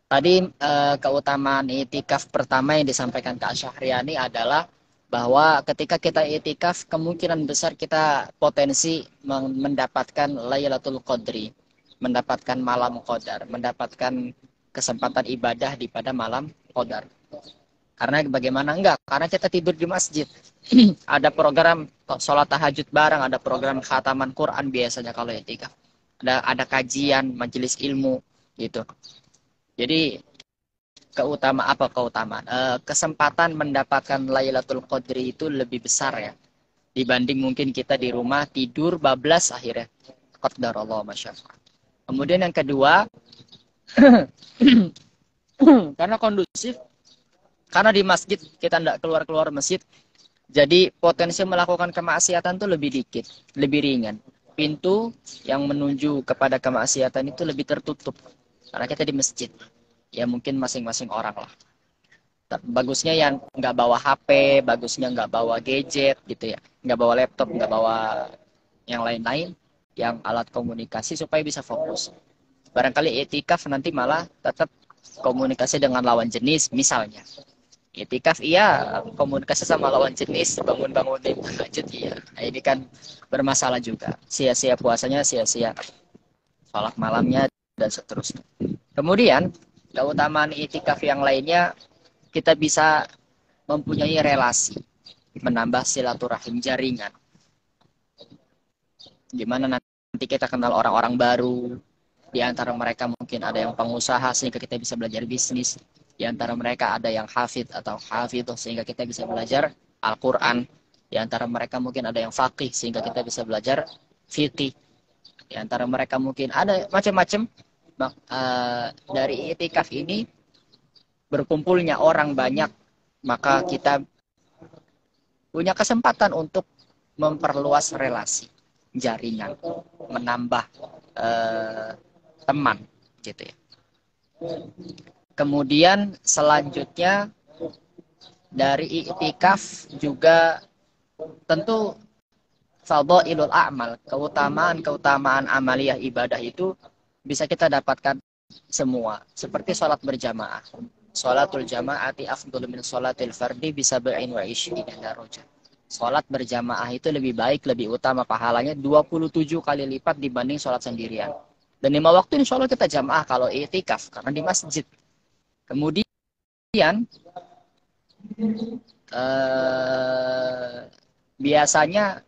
Tadi keutamaan itikaf pertama yang disampaikan Kak Syahriani adalah bahwa ketika kita itikaf kemungkinan besar kita potensi mendapatkan Lailatul Qadri, mendapatkan malam qadar, mendapatkan kesempatan ibadah di pada malam qadar. Karena bagaimana enggak? Karena kita tidur di masjid. Ada program sholat tahajud bareng, ada program khataman Quran biasanya kalau itikaf. Ada kajian, majelis ilmu gitu. Jadi keutamaan kesempatan mendapatkan Lailatul Qadri itu lebih besar ya dibanding mungkin kita di rumah tidur bablas akhirnya qadarullah masyaallah. Kemudian yang kedua, karena kondusif, karena di masjid kita tidak keluar-keluar masjid, jadi potensi melakukan kemaksiatan itu lebih dikit, lebih ringan. Pintu yang menuju kepada kemaksiatan itu lebih tertutup karena kita di masjid. Ya mungkin masing-masing orang lah. Bagusnya yang nggak bawa HP, bagusnya nggak bawa gadget gitu ya, nggak bawa laptop, nggak bawa yang lain-lain, yang alat komunikasi supaya bisa fokus. Barangkali etikaf nanti malah tetap komunikasi dengan lawan jenis misalnya. Etikaf iya komunikasi sama lawan jenis, bangun-bangunin tahajud iya. Nah, ini kan bermasalah juga. Sia-sia puasanya, sia-sia sholat malamnya dan seterusnya. Kemudian keutamaan etikaf yang lainnya kita bisa mempunyai relasi, menambah silaturahim jaringan. Gimana nanti kita kenal orang-orang baru, di antara mereka mungkin ada yang pengusaha sehingga kita bisa belajar bisnis, di antara mereka ada yang hafid atau hafidh sehingga kita bisa belajar Al-Quran, di antara mereka mungkin ada yang faqih sehingga kita bisa belajar fiqih, di antara mereka mungkin ada macam-macam. Dari itikaf ini berkumpulnya orang banyak, maka kita punya kesempatan untuk memperluas relasi, jaringan, menambah eh, teman, gitu ya. Kemudian selanjutnya dari iktikaf juga tentu fadhailul a'mal, keutamaan amaliyah ibadah itu bisa kita dapatkan semua, seperti sholat berjamaah. Sholatul jamaati afdhalu min sholatil fardi bisa ba'in wa isyina darajah. Sholat berjamaah itu lebih baik, lebih utama pahalanya 27 kali lipat dibanding sholat sendirian. Dan 5 waktu insya Allah kita jamaah kalau itikaf, karena di masjid. Kemudian eh, biasanya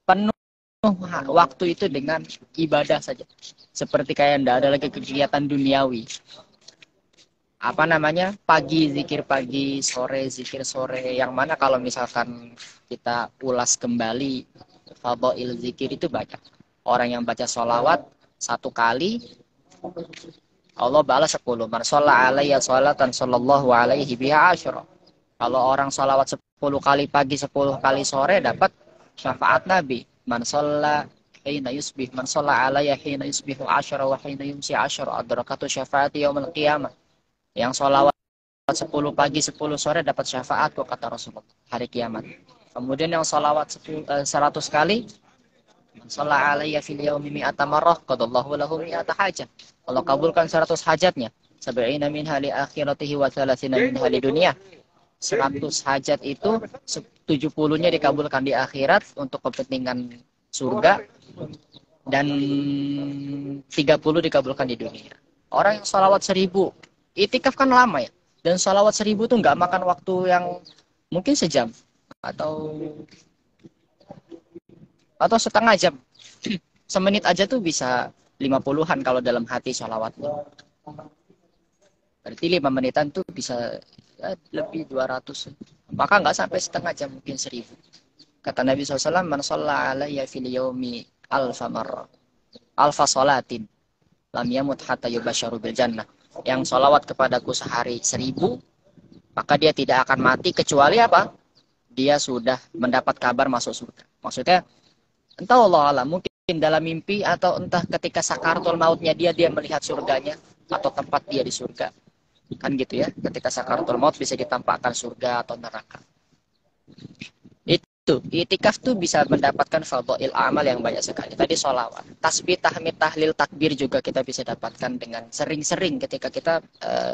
penuh waktu itu dengan ibadah saja. Seperti kayak tidak ada lagi kegiatan duniawi. Apa namanya, pagi zikir pagi, sore zikir sore, yang mana kalau misalkan kita ulas kembali fadhail zikir itu banyak. Orang yang baca sholawat 1 kali Allah balas 10. Man sholla alaiya sholatan sallallahu alaihi biha asyra. Kalau orang sholawat 10 kali pagi, 10 kali sore dapat syafaat Nabi. Man sholla hina yusbih, man sholla alaiya hina yusbihu asyra wa hina yumsi asyra adrakatu syafaati yaumil qiyamah. Yang sholawat 10 pagi 10 sore dapat syafaatku kata Rasulullah hari kiamat. Kemudian yang sholawat 100 kali, man shalla alayya fil yaumi mi'ata marrah qadallahu lahu mi'ata hajat. Allah kabulkan 100 hajatnya. Sab'ina minha li akhiratihi wa thalathina minha li dunia. 100 hajat itu 70-nya dikabulkan di akhirat untuk kepentingan surga dan 30 dikabulkan di dunia. Orang yang sholawat 1000, itikaf kan lama ya. Dan sholawat 1000 tuh nggak makan waktu yang mungkin sejam atau setengah jam. Semenit aja tuh bisa 50-an kalau dalam hati sholawatnya. Berarti 5 menitan tuh bisa ya, lebih 200. Maka nggak sampai setengah jam, mungkin 1000. Kata Nabi SAW, man shalla alayya fil yaumi alfa marrah, alfa sholatin, lam yamut hatta yubasyaru bil jannah. Yang sholawat kepadaku sehari 1000, maka dia tidak akan mati kecuali apa? Dia sudah mendapat kabar masuk surga. Maksudnya, entah Allah alam, mungkin dalam mimpi atau entah ketika sakaratul mautnya dia melihat surganya atau tempat dia di surga. Kan gitu ya, ketika sakaratul maut bisa ditampakkan surga atau neraka. Tuh, itikaf tuh bisa mendapatkan fadhail amal yang banyak sekali. Tadi sholawat, tasbih, tahmid, tahlil, takbir juga kita bisa dapatkan dengan sering-sering ketika kita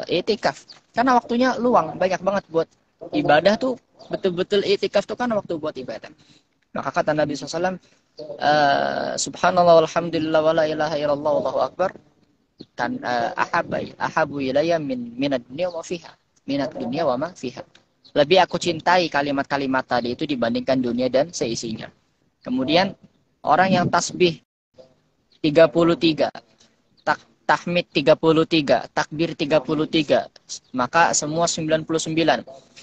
itikaf. Karena waktunya luang, banyak banget buat ibadah tuh, betul-betul itikaf tuh kan waktu buat ibadah. Maka kata Nabi SAW, subhanallah walhamdulillah wala ilaha illallah wallahu akbar, kan ahabu ilayya minad dunya wa fiha, minad dunya wa ma fiha. Lebih aku cintai kalimat-kalimat tadi itu dibandingkan dunia dan seisinya. Kemudian orang yang tasbih 33, tahmid 33, takbir 33, maka semua 99.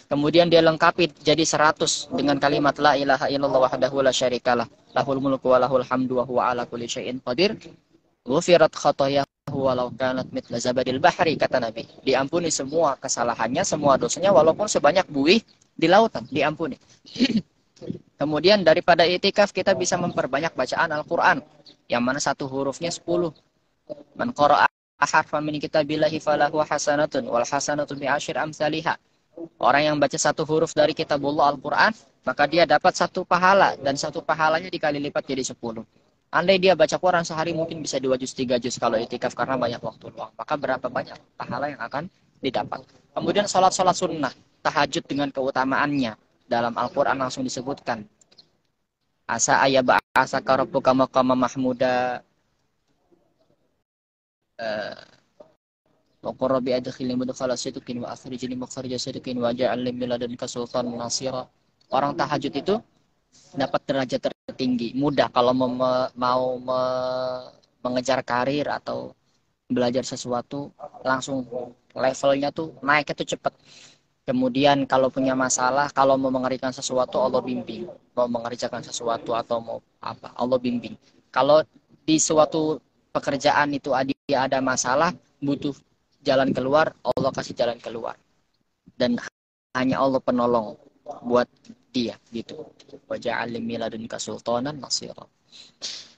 Kemudian dia lengkapi jadi 100 dengan kalimat la ilaha illallah wahdahu la syarikalah, lahul mulku wa lahul hamdu wa huwa ala kulli syai'in qadir. Ghufirat khatayahu walau kanat mithla zabadil bahri, kata Nabi. Diampuni semua kesalahannya, semua dosanya walaupun sebanyak buih di lautan, diampuni. Kemudian daripada itikaf kita bisa memperbanyak bacaan Al-Qur'an, yang mana satu hurufnya 10. Man qara'a harfan min kitabillahi falahu hasanatun wal hasanatu bi asyri amsalihha. Orang yang baca satu huruf dari kitabullah Al-Qur'an, maka dia dapat satu pahala, dan satu pahalanya dikali lipat jadi 10. Andai dia baca Quran sehari mungkin bisa 2 juz, 3 juz kalau itikaf karena banyak waktu luang. Maka berapa banyak pahala yang akan didapat. Kemudian sholat-sholat sunnah, tahajud dengan keutamaannya. Dalam Al-Quran langsung disebutkan. Asa ayaba'asa karabbuka maqama mahmuda. Wa qur rabbi adkhilni mudkhala sidqin wa akhrijni mukhrija sidqin wa ja'al li min ladunka sultanan nasira. Orang tahajud itu dapat derajat tertinggi, mudah kalau mengejar karir atau belajar sesuatu, langsung levelnya tuh naik itu cepat. Kemudian kalau punya masalah, kalau mau mengerjakan sesuatu Allah bimbing, mau mengerjakan sesuatu atau mau apa Allah bimbing. Kalau di suatu pekerjaan itu ada masalah, butuh jalan keluar, Allah kasih jalan keluar, dan hanya Allah penolong buat dia gitu. Waja'al li miladunka sultanan nasira.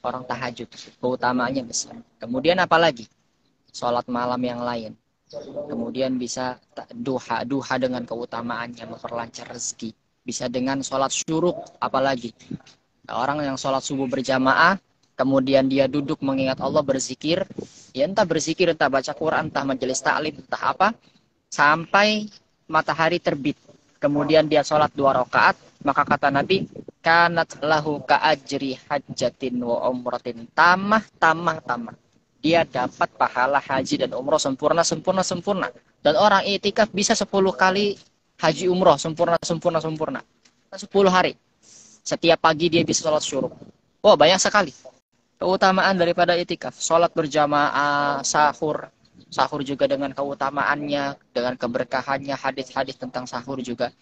Orang tahajud keutamaannya besar. Kemudian apalagi? Salat malam yang lain. Kemudian bisa duha dengan keutamaannya memperlancar rezeki. Bisa dengan salat syuruk, apalagi orang yang salat subuh berjamaah, kemudian dia duduk mengingat Allah, berzikir, ya entah berzikir, entah baca Quran, entah majelis ta'lim, entah apa, sampai matahari terbit. Kemudian dia sholat 2 rakaat, maka kata Nabi, kanat lahu ka'ajri hajjatin wa umratin, tamah. Dia dapat pahala haji dan umroh sempurna. Dan orang itikaf bisa 10 kali haji umroh sempurna. 10 hari. Setiap pagi dia bisa sholat syuruk. Oh, banyak sekali keutamaan daripada itikaf. Sholat berjamaah, sahur juga dengan keutamaannya, dengan keberkahannya. Hadis-hadis tentang sahur juga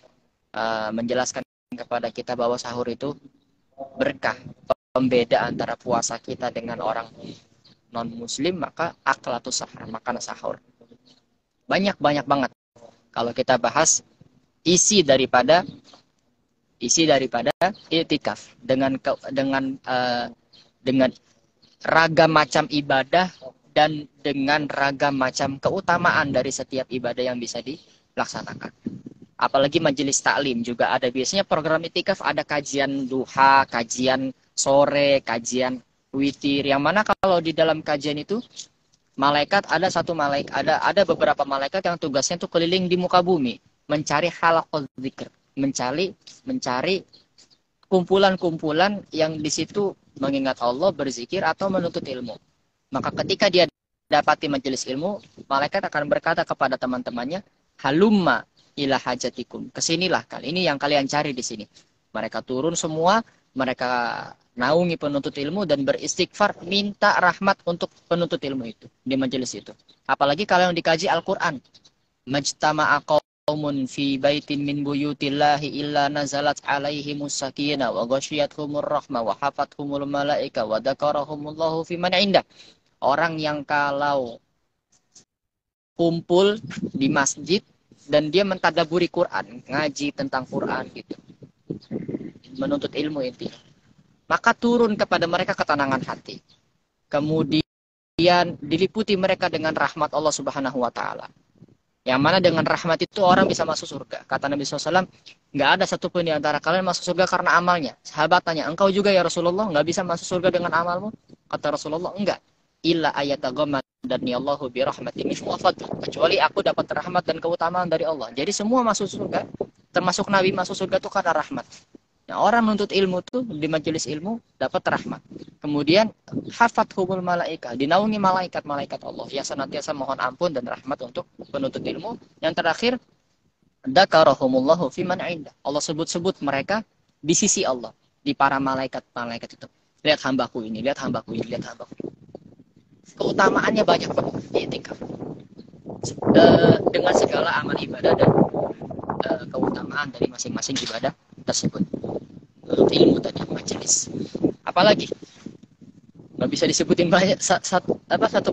menjelaskan kepada kita bahwa sahur itu berkah, pembeda antara puasa kita dengan orang non muslim. Maka aklatus sahur, makan sahur, banyak banget kalau kita bahas isi daripada itikaf dengan ragam macam ibadah dan dengan ragam macam keutamaan dari setiap ibadah yang bisa dilaksanakan. Apalagi majelis taklim juga ada. Biasanya program itikaf ada kajian duha, kajian sore, kajian witir. Yang mana kalau di dalam kajian itu ada beberapa malaikat yang tugasnya tuh keliling di muka bumi mencari halaqah zikr, mencari kumpulan-kumpulan yang di situ mengingat Allah, berzikir atau menuntut ilmu. Maka ketika dia dapati majelis ilmu, malaikat akan berkata kepada teman-temannya, halumma ila hajatikum, kesinilah kali ini yang kalian cari di sini. Mereka turun semua, mereka naungi penuntut ilmu dan beristighfar, minta rahmat untuk penuntut ilmu itu di majelis itu. Apalagi kalau yang dikaji Al-Quran, majtama'a qaumun fi baitin min buyutillahi illa nazalat alaihimus sakinah wa ghasyiyatuhumur rahmah wa hafathumul malaika wa dzakarahumullahu fi man indah. Orang yang kalau kumpul di masjid dan dia mentadaburi Quran, ngaji tentang Quran gitu, menuntut ilmu itu, maka turun kepada mereka ketenangan hati. Kemudian diliputi mereka dengan rahmat Allah Subhanahu wa taala. Yang mana dengan rahmat itu orang bisa masuk surga. Kata Nabi SAW, nggak ada satupun di antara kalian masuk surga karena amalnya. Sahabat tanya, engkau juga ya Rasulullah, nggak bisa masuk surga dengan amalmu? Kata Rasulullah, enggak. Illa ayataghamma dan Allahu bi rahmatin minhu wa fadl. Kecuali aku dapat rahmat dan keutamaan dari Allah. Jadi semua masuk surga, termasuk Nabi masuk surga itu karena rahmat. Nah, orang menuntut ilmu tuh di majelis ilmu dapat rahmat. Kemudian hafathumul malaika, dinaungi malaikat-malaikat Allah yang senantiasa mohon ampun dan rahmat untuk penuntut ilmu. Yang terakhir, dzakarahumullahu fiman indah. Allah sebut-sebut mereka di sisi Allah, di para malaikat-malaikat itu. Lihat hambaku ini, lihat hambaku ini, lihat hambaku ini. Keutamaannya banyak banget di itikaf. Dengan segala amal ibadah dan keutamaan dari masing-masing ibadah tersebut. Ilmu tadi, majelis. Apalagi nggak bisa disebutin banyak satu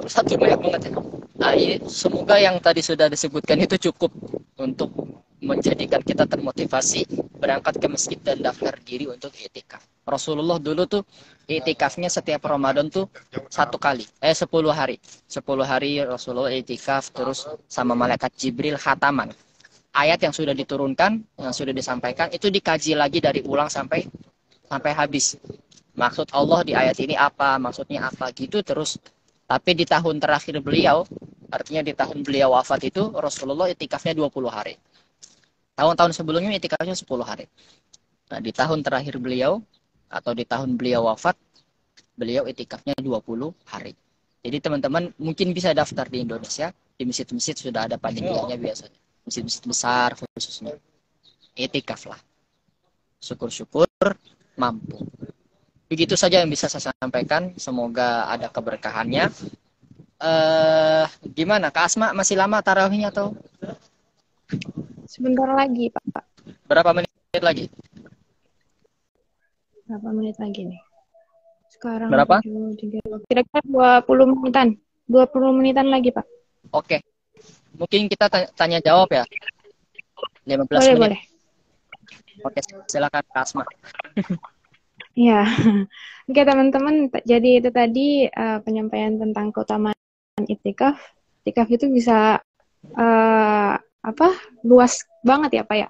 persatu, banyak banget ya. Nah, ini semoga yang tadi sudah disebutkan itu cukup untuk menjadikan kita termotivasi berangkat ke masjid dan daftar diri untuk itikaf. Rasulullah dulu tuh itikafnya setiap Ramadan tuh 10 hari. 10 hari Rasulullah itikaf terus sama malaikat Jibril khataman. Ayat yang sudah diturunkan, yang sudah disampaikan itu dikaji lagi dari ulang sampai habis. Maksud Allah di ayat ini apa, maksudnya apa gitu terus. Tapi di tahun terakhir beliau, artinya di tahun beliau wafat itu Rasulullah itikafnya 20 hari. Tahun-tahun sebelumnya itikafnya 10 hari. Nah, di tahun terakhir beliau atau di tahun beliau wafat, beliau itikafnya 20 hari. Jadi teman-teman mungkin bisa daftar di Indonesia, di masjid-masjid sudah ada panitianya biasanya. Masjid-masjid besar khususnya. Itikaf lah. Syukur-syukur mampu. Begitu saja yang bisa saya sampaikan. Semoga ada keberkahannya. Gimana? Kak Asma masih lama tarawihnya atau? Sebentar lagi, Pak. Berapa menit lagi? Berapa menit lagi nih? Sekarang berapa? 7.3. Kira-kira 20 menitan. 20 menitan lagi, Pak. Oke. Mungkin kita tanya jawab ya. 15 boleh, menit. Boleh. Oke, silakan Kak Asma. Iya. Oke, teman-teman. Jadi itu tadi penyampaian tentang keutamaan itikaf. Itikaf itu bisa luas banget ya, Pak ya.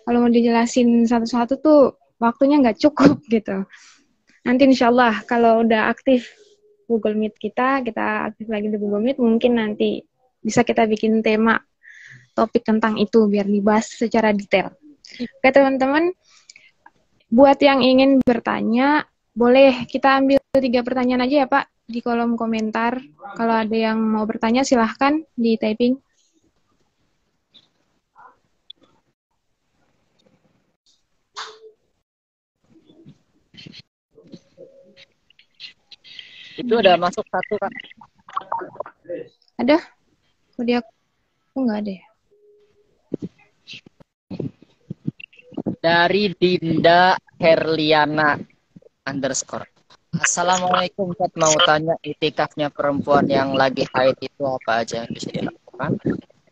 Kalau mau dijelasin satu-satu tuh waktunya nggak cukup gitu. Nanti insya Allah kalau udah aktif Google Meet kita aktif lagi di Google Meet, mungkin nanti bisa kita bikin tema topik tentang itu biar dibahas secara detail. Oke teman-teman, buat yang ingin bertanya, boleh kita ambil 3 pertanyaan aja ya Pak di kolom komentar. Kalau ada yang mau bertanya silahkan di typing. Itu udah masuk 1 Kak. Ada? Di aku nggak ada ya. Dari Dinda Herliana _. Assalamualaikum, Ustaz, mau tanya itikafnya perempuan yang lagi haid itu apa aja yang bisa dilakukan?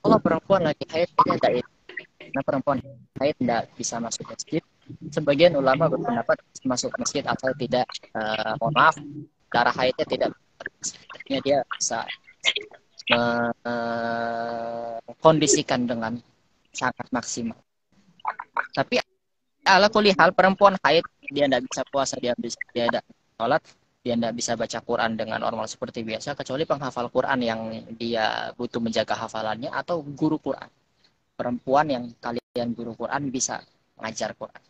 Kalau perempuan lagi haid tidak, nah perempuan haid tidak bisa masuk masjid. Sebagian ulama berpendapat masuk masjid atau tidak. Mohon maaf, darah haidnya tidak, dia bisa kondisikan dengan sangat maksimal. Tapi ala kulli hal perempuan haid dia tidak bisa puasa, dia tidak sholat, dia tidak bisa baca Quran dengan normal seperti biasa kecuali penghafal Quran yang dia butuh menjaga hafalannya atau guru Quran. Perempuan yang kalian guru Quran bisa mengajar Quran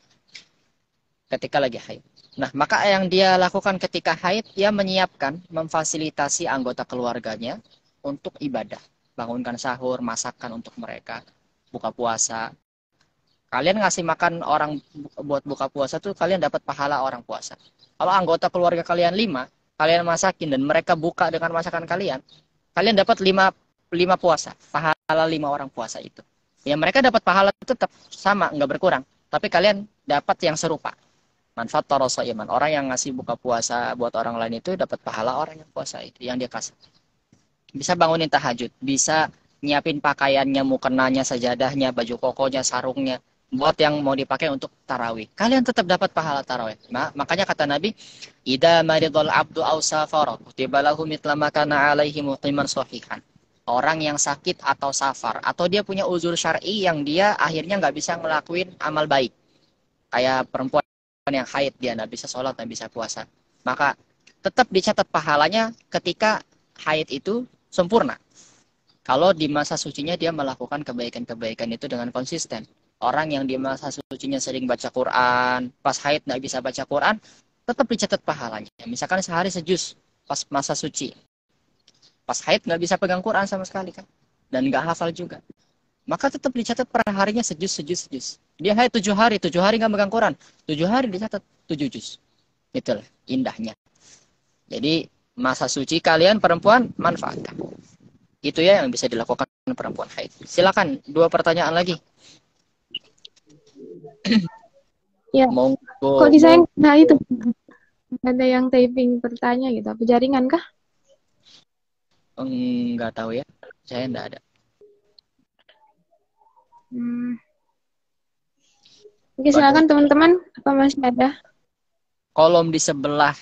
ketika lagi haid. Nah, maka yang dia lakukan ketika haid, dia menyiapkan, memfasilitasi anggota keluarganya untuk ibadah. Bangunkan sahur, masakkan untuk mereka, buka puasa. Kalian ngasih makan orang buat buka puasa tuh kalian dapat pahala orang puasa. Kalau anggota keluarga kalian 5, kalian masakin dan mereka buka dengan masakan kalian, kalian dapat 5 puasa, pahala 5 orang puasa itu. Ya mereka dapat pahala tetap sama, nggak berkurang. Tapi kalian dapat yang serupa. Manfaat toroso iman. Orang yang ngasih buka puasa buat orang lain itu dapat pahala orang yang puasa itu yang dia kasih. Bisa bangunin tahajud, bisa nyiapin pakaiannya, mukenanya, sajadahnya, baju kokonya, sarungnya, buat yang mau dipakai untuk tarawih. Kalian tetap dapat pahala tarawih. Nah, makanya kata Nabi, "Idza maridul abdu aw safara, kutiba lahu mithla ma kana alaihi muqiman shahihan." orang yang sakit atau safar, atau dia punya uzur syar'i yang dia akhirnya nggak bisa ngelakuin amal baik, kayak perempuan yang haid, dia nggak bisa sholat, nggak bisa puasa, maka tetap dicatat pahalanya ketika haid itu sempurna. Kalau di masa sucinya dia melakukan kebaikan-kebaikan itu dengan konsisten. Orang yang di masa sucinya sering baca Quran, pas haid nggak bisa baca Quran, tetap dicatat pahalanya. Misalkan sehari sejuz pas masa suci. Pas haid nggak bisa pegang Quran sama sekali kan. Dan nggak hafal juga. Maka tetap dicatat per harinya sejuz, sejuz, sejuz. Dia haid 7 hari nggak pegang Quran. 7 hari dicatat 7 juz. Itulah indahnya. Jadi masa suci kalian perempuan manfaatkan. Itu ya yang bisa dilakukan perempuan haid. Silakan 2 pertanyaan lagi. Ya. Monggo. Kok di saya nggak itu? Ada yang typing bertanya gitu. Apa jaringan kah? Enggak tahu ya. Saya enggak ada. Oke, silakan teman-teman. Apa masih ada? Kolom di sebelah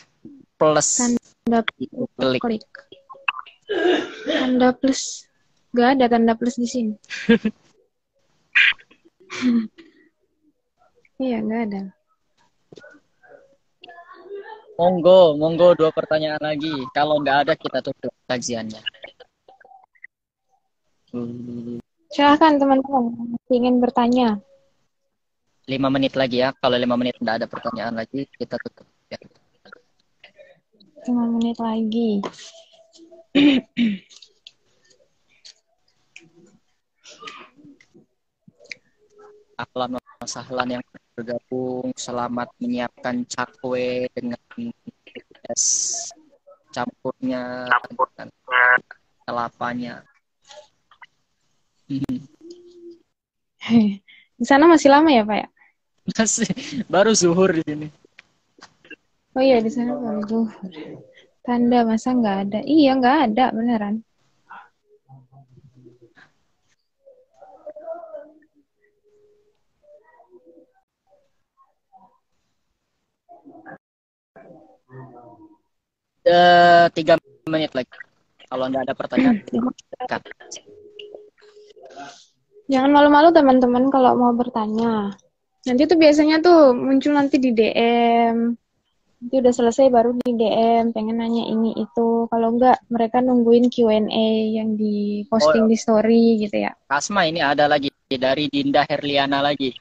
plus. Tanda klik. Tanda plus. Nggak ada tanda plus di sini. Iya, nggak ada. Monggo 2 pertanyaan lagi. Kalau nggak ada kita tutup kajiannya. Silakan teman-teman, ingin bertanya. 5 menit lagi ya. Kalau 5 menit nggak ada pertanyaan lagi, kita tutup. Ya. 5 menit lagi. Ahlan wa sahlan yang bergabung, selamat menyiapkan cakwe dengan es campurnya dengan kelapanya. Di sana masih lama ya, Pak ya? Masih baru zuhur di sini. Oh iya, di sana baru zuhur. Tanda masa nggak ada? Iya, nggak ada, beneran. Ada 3 menit lagi. Kalau nggak ada pertanyaan, silakan. Jangan malu-malu teman-teman kalau mau bertanya. Nanti tuh biasanya tuh muncul nanti di DM. Nanti udah selesai baru di DM, pengen nanya ini itu. Kalau enggak, mereka nungguin Q&A yang di posting di story gitu ya. Kasma ini ada lagi dari Dinda Herliana lagi.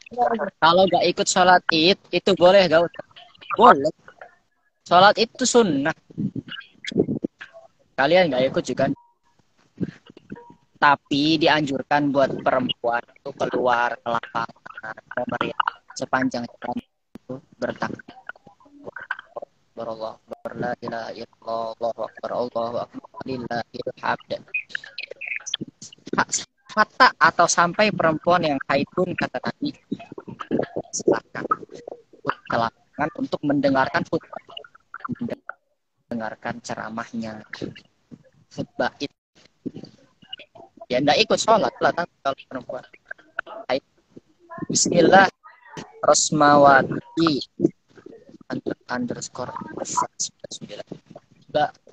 Kalau nggak ikut sholat id, itu boleh gak? Boleh. Sholat itu sunnah. Kalian nggak ikut juga. Tapi dianjurkan buat perempuan itu keluar ke lapangan, meriah sepanjang jalan itu bertakbir. Berallah, la ilaha illallah, Allahu akbar, Allahu akbar, lillahil hamd. Hatta atau sampai perempuan yang haid pun kata Nabi silakan ke lapangan untuk mendengarkan khutbah, mendengarkan ceramahnya, khutbah itu. Ya enggak ikut sholat lah kalau perempuan haid. Bismillah Rosmawati underscore 9.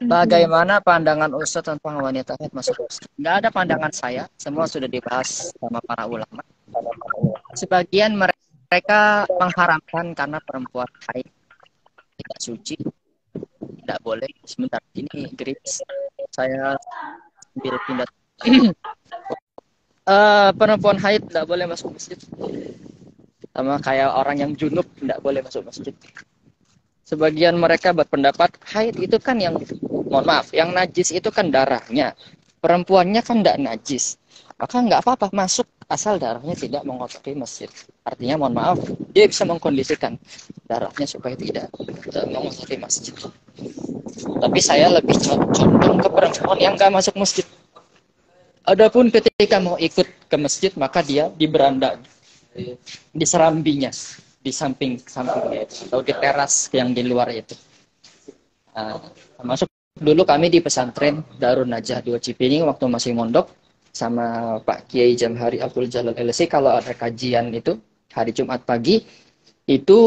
Bagaimana pandangan Ustadz tentang wanita haid masuk Islam? Nggak ada pandangan saya, semua sudah dibahas sama para ulama. Sebagian mereka mengharamkan karena perempuan haid tidak suci, tidak boleh. Sebentar, ini gerimis saya ambil pindah. Perempuan haid tidak boleh masuk masjid, sama kayak orang yang junub tidak boleh masuk masjid. Sebagian mereka berpendapat haid itu kan yang, mohon maaf, yang najis itu kan darahnya. Perempuannya kan tidak najis. Maka nggak apa-apa masuk asal darahnya tidak mengotori masjid. Artinya mohon maaf, dia bisa mengkondisikan darahnya supaya tidak mengotori masjid. Tapi saya lebih condong ke perempuan yang nggak masuk masjid. Adapun ketika mau ikut ke masjid, maka dia di beranda, di serambinya, di samping-sampingnya atau di teras yang di luar itu. Masuk dulu kami di pesantren Darun Najah 2 Cipining waktu masih mondok sama Pak Kiai Jamhari Abdul Jalal LC. Kalau ada kajian itu hari Jumat pagi, itu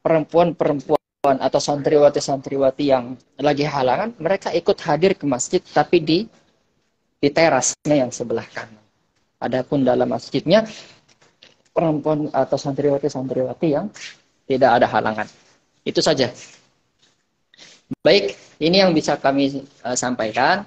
perempuan-perempuan atau santriwati-santriwati yang lagi halangan, mereka ikut hadir ke masjid tapi di di terasnya yang sebelah kanan. Adapun dalam masjidnya, perempuan atau santriwati-santriwati yang tidak ada halangan. Itu saja. Baik, ini yang bisa kami sampaikan.